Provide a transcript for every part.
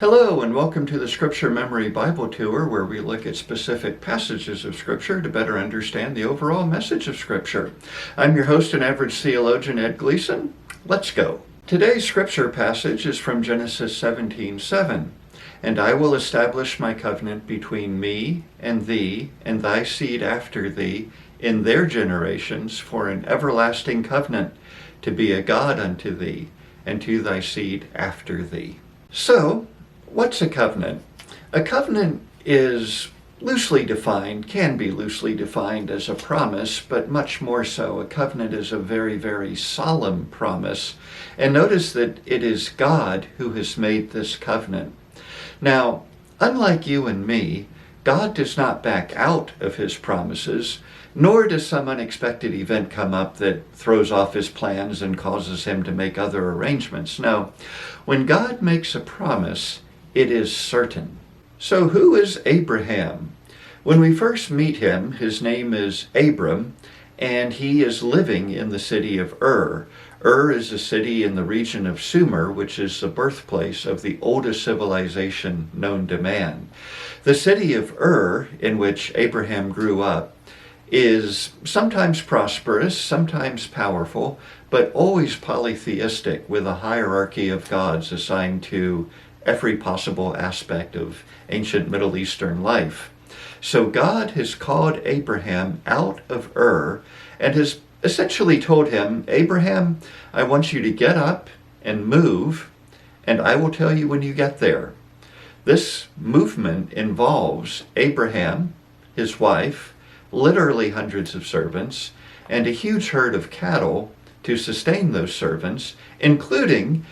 Hello, and welcome to the Scripture Memory Bible Tour, where we look at specific passages of Scripture to better understand the overall message of Scripture. I'm your host and average theologian, Ed Gleason. Let's go. Today's Scripture passage is from Genesis 17:7. "And I will establish my covenant between me and thee and thy seed after thee in their generations for an everlasting covenant, to be a God unto thee and to thy seed after thee." So, what's a covenant? A covenant is loosely defined, can be loosely defined as a promise, but much more so. A covenant is a very, very solemn promise. And notice that it is God who has made this covenant. Now, unlike you and me, God does not back out of his promises, nor does some unexpected event come up that throws off his plans and causes him to make other arrangements. No, when God makes a promise, it is certain. So who is Abraham? When we first meet him, his name is Abram, and he is living in the city of Ur. Ur is a city in the region of Sumer, which is the birthplace of the oldest civilization known to man. The city of Ur, in which Abraham grew up, is sometimes prosperous, sometimes powerful, but always polytheistic, with a hierarchy of gods assigned to every possible aspect of ancient Middle Eastern life. So God has called Abraham out of Ur and has essentially told him, "Abraham, I want you to get up and move, and I will tell you when you get there." This movement involves Abraham, his wife, literally hundreds of servants, and a huge herd of cattle to sustain those servants, including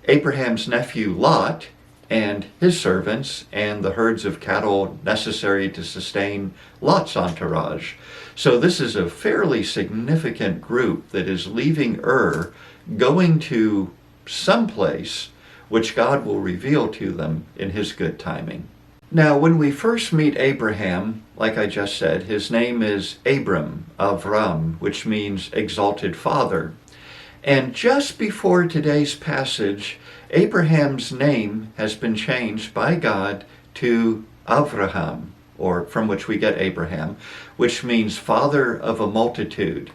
Abraham's nephew Lot and his servants and the herds of cattle necessary to sustain Lot's entourage. So this is a fairly significant group that is leaving Ur, going to some place which God will reveal to them in his good timing. Now, when we first meet Abraham, like I just said, his name is Abram, Avram, which means exalted father. And just before today's passage, Abraham's name has been changed by God to Avraham, or from which we get Abraham, which means father of a multitude.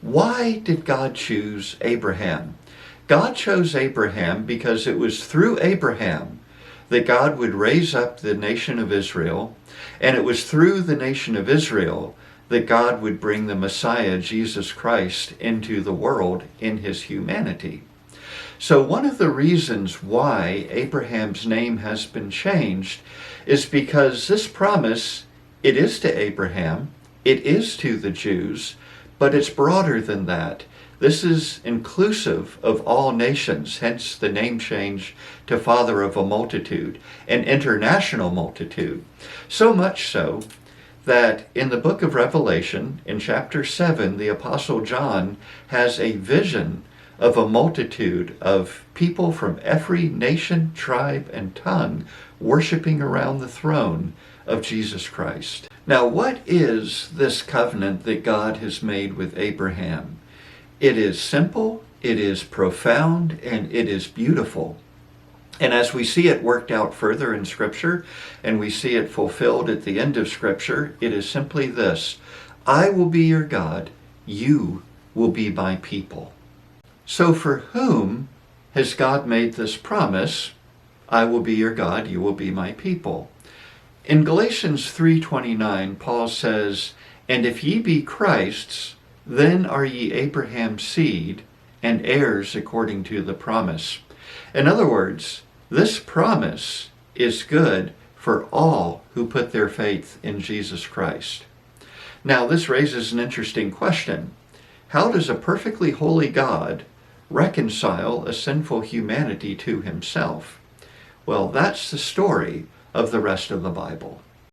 Why did God choose Abraham? God chose Abraham because it was through Abraham that God would raise up the nation of Israel, and it was through the nation of Israel that God would bring the Messiah, Jesus Christ, into the world in his humanity. So one of the reasons why Abraham's name has been changed is because this promise, it is to Abraham, it is to the Jews, but it's broader than that. This is inclusive of all nations, hence the name change to father of a multitude, an international multitude. So much so that in the book of Revelation, in chapter 7, the Apostle John has a vision of a multitude of people from every nation, tribe, and tongue worshiping around the throne of Jesus Christ. Now, what is this covenant that God has made with Abraham? It is simple, it is profound, and it is beautiful. And as we see it worked out further in Scripture, and we see it fulfilled at the end of Scripture, it is simply this: I will be your God, you will be my people. So for whom has God made this promise? I will be your God, you will be my people. In Galatians 3:29, Paul says, "And if ye be Christ's, then are ye Abraham's seed, and heirs according to the promise." In other words, this promise is good for all who put their faith in Jesus Christ. Now, this raises an interesting question. How does a perfectly holy God reconcile a sinful humanity to himself? Well, that's the story of the rest of the Bible.